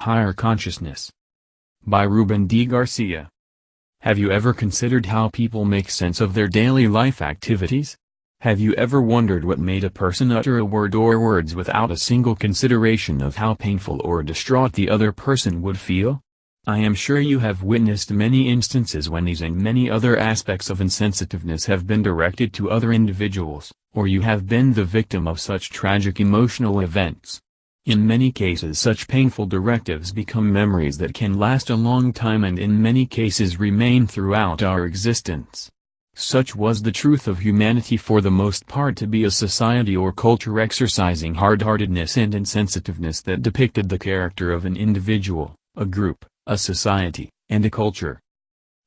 Higher Consciousness. By Ruben D. Garcia. Have you ever considered how people make sense of their daily life activities? Have you ever wondered what made a person utter a word or words without a single consideration of how painful or distraught the other person would feel? I am sure you have witnessed many instances when these and many other aspects of insensitiveness have been directed to other individuals, or you have been the victim of such tragic emotional events. In many cases such painful directives become memories that can last a long time and in many cases remain throughout our existence. Such was the truth of humanity for the most part to be a society or culture exercising hard-heartedness and insensitiveness that depicted the character of an individual, a group, a society, and a culture.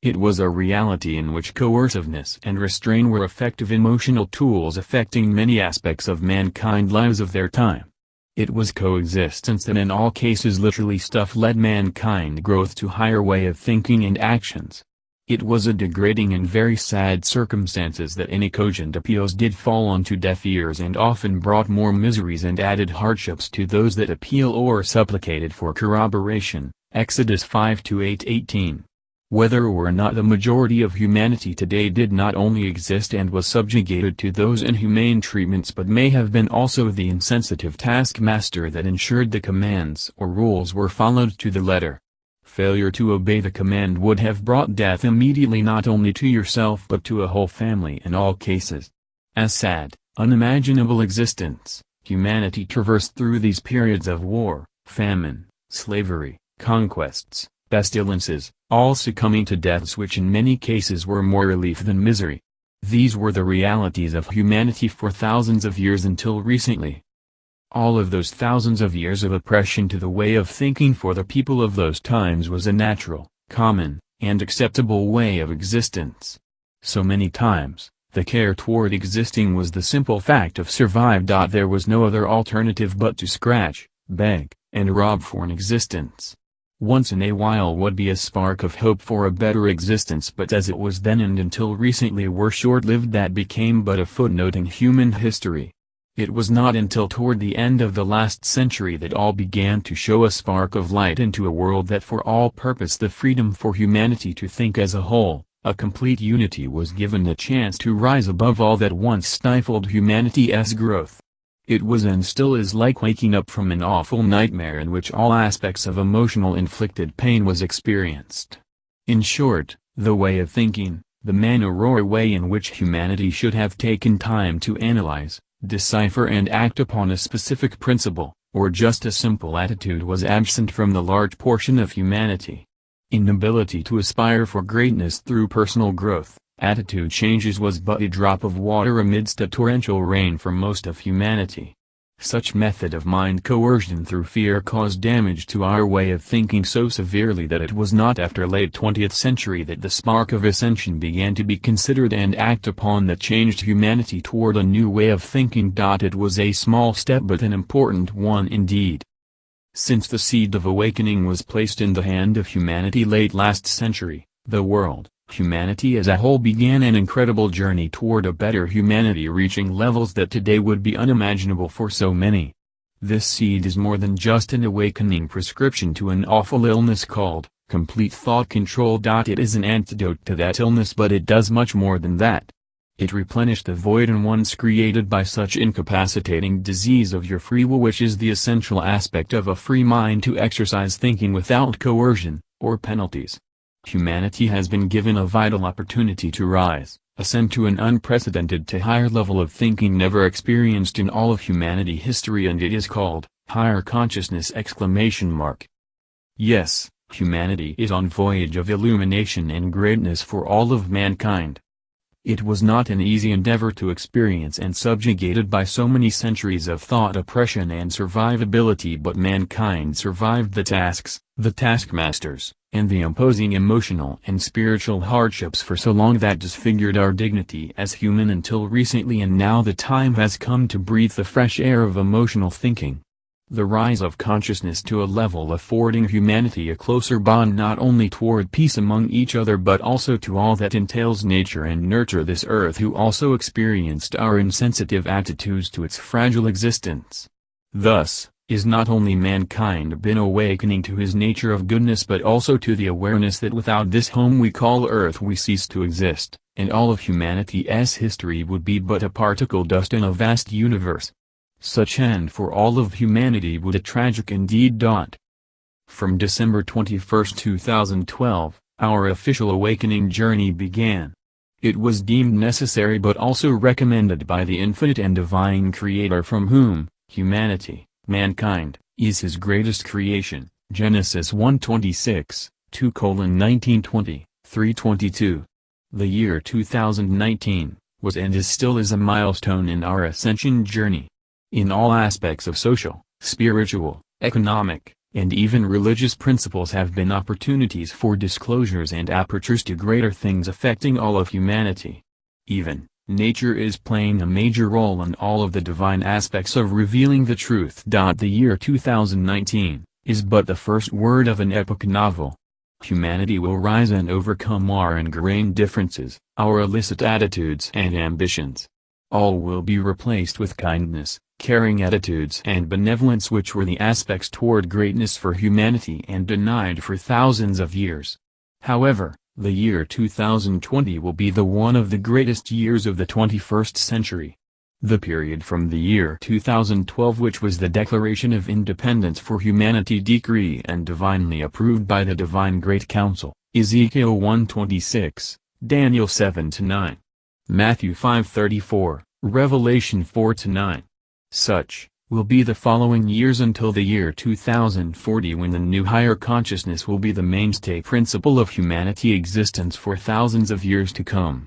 It was a reality in which coerciveness and restraint were effective emotional tools affecting many aspects of mankind's lives of their time. It was coexistence that in all cases literally led mankind growth to higher way of thinking and actions. It was a degrading and very sad circumstances that any cogent appeals did fall onto deaf ears and often brought more miseries and added hardships to those that appeal or supplicated for corroboration. Exodus 5:8-18. Whether or not the majority of humanity today did not only exist and was subjugated to those inhumane treatments but may have been also the insensitive taskmaster that ensured the commands or rules were followed to the letter. Failure to obey the command would have brought death immediately not only to yourself but to a whole family in all cases. As sad, unimaginable existence, humanity traversed through these periods of war, famine, slavery, conquests, pestilences, all succumbing to deaths which in many cases were more relief than misery. These were the realities of humanity for thousands of years until recently. All of those thousands of years of oppression to the way of thinking for the people of those times was a natural, common, and acceptable way of existence. So many times, the care toward existing was the simple fact of survive. There was no other alternative but to scratch, beg, and rob for an existence. Once in a while would be a spark of hope for a better existence, but as it was then and until recently were short-lived, that became but a footnote in human history. It was not until toward the end of the last century that all began to show a spark of light into a world that for all purpose the freedom for humanity to think as a whole, a complete unity, was given the chance to rise above all that once stifled humanity's growth. It was and still is like waking up from an awful nightmare in which all aspects of emotional inflicted pain was experienced. In short, the way of thinking, the manner or way in which humanity should have taken time to analyze, decipher and act upon a specific principle, or just a simple attitude, was absent from the large portion of humanity. Inability to aspire for greatness through personal growth, attitude changes was but a drop of water amidst a torrential rain for most of humanity. Such method of mind coercion through fear caused damage to our way of thinking so severely that it was not after late 20th century that the spark of ascension began to be considered and act upon that changed humanity toward a new way of thinking. It was a small step but an important one indeed. Since the seed of awakening was placed in the hand of humanity late last century, the world, humanity as a whole, began an incredible journey toward a better humanity, reaching levels that today would be unimaginable for so many. This seed is more than just an awakening prescription to an awful illness called complete thought control. It is an antidote to that illness, but it does much more than that. It replenished the void in once created by such incapacitating disease of your free will, which is the essential aspect of a free mind, to exercise thinking without coercion or penalties. Humanity has been given a vital opportunity to rise, ascend to an unprecedented to higher level of thinking never experienced in all of humanity history, and it is called higher consciousness! Yes, humanity is on voyage of illumination and greatness for all of mankind. It was not an easy endeavor to experience and subjugated by so many centuries of thought oppression and survivability, but mankind survived the tasks, the taskmasters, and the imposing emotional and spiritual hardships for so long that disfigured our dignity as human until recently, and now the time has come to breathe the fresh air of emotional thinking. The rise of consciousness to a level affording humanity a closer bond not only toward peace among each other but also to all that entails nature and nurture this earth, who also experienced our insensitive attitudes to its fragile existence. Thus, Is not only mankind been awakening to his nature of goodness but also to the awareness that without this home we call Earth we cease to exist, and all of humanity's history would be but a particle dust in a vast universe. Such end for all of humanity would a tragic indeed. From December 21, 2012, our official awakening journey began. It was deemed necessary but also recommended by the infinite and divine Creator from whom, humanity, mankind, is his greatest creation, Genesis 1:26, 2:1920, 3:22. The year 2019, was and is still a milestone in our ascension journey. In all aspects of social, spiritual, economic, and even religious principles have been opportunities for disclosures and apertures to greater things affecting all of humanity. Even, nature is playing a major role in all of the divine aspects of revealing the truth. The year 2019, is but the first word of an epic novel. Humanity will rise and overcome our ingrained differences, our illicit attitudes and ambitions. All will be replaced with kindness, caring attitudes and benevolence, which were the aspects toward greatness for humanity and denied for thousands of years. However, the year 2020 will be the one of the greatest years of the 21st century. The period from the year 2012, which was the Declaration of Independence for Humanity decree and divinely approved by the Divine Great Council, Ezekiel 1:26, Daniel 7-9. Matthew 5:34, Revelation 4-9. Such, will be the following years until the year 2040, when the new higher consciousness will be the mainstay principle of humanity existence for thousands of years to come.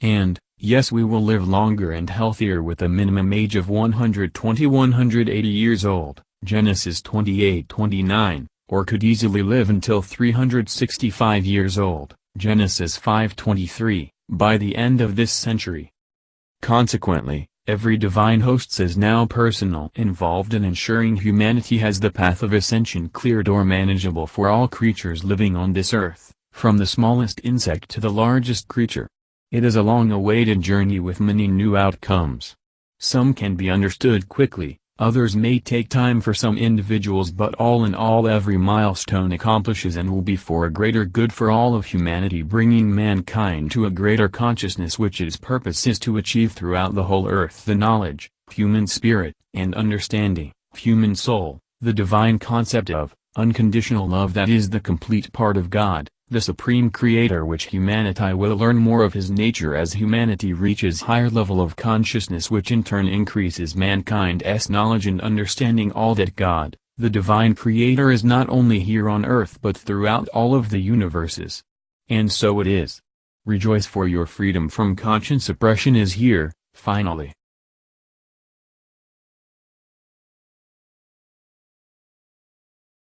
And, yes, we will live longer and healthier with a minimum age of 120-180 years old, Genesis 28:29, or could easily live until 365 years old, Genesis 5:23. By the end of this century. Consequently, every divine host is now personal involved in ensuring humanity has the path of ascension cleared or manageable for all creatures living on this earth, from the smallest insect to the largest creature. It is a long-awaited journey with many new outcomes. Some can be understood quickly, others may take time for some individuals, but all in all every milestone accomplishes and will be for a greater good for all of humanity, bringing mankind to a greater consciousness which its purpose is to achieve throughout the whole earth: the knowledge, human spirit, and understanding, human soul, the divine concept of unconditional love that is the complete part of God, the Supreme Creator, which humanity will learn more of his nature as humanity reaches higher level of consciousness, which in turn increases mankind's knowledge and understanding all that God, the Divine Creator, is not only here on earth but throughout all of the universes. And so it is. Rejoice, for your freedom from conscience oppression is here, finally.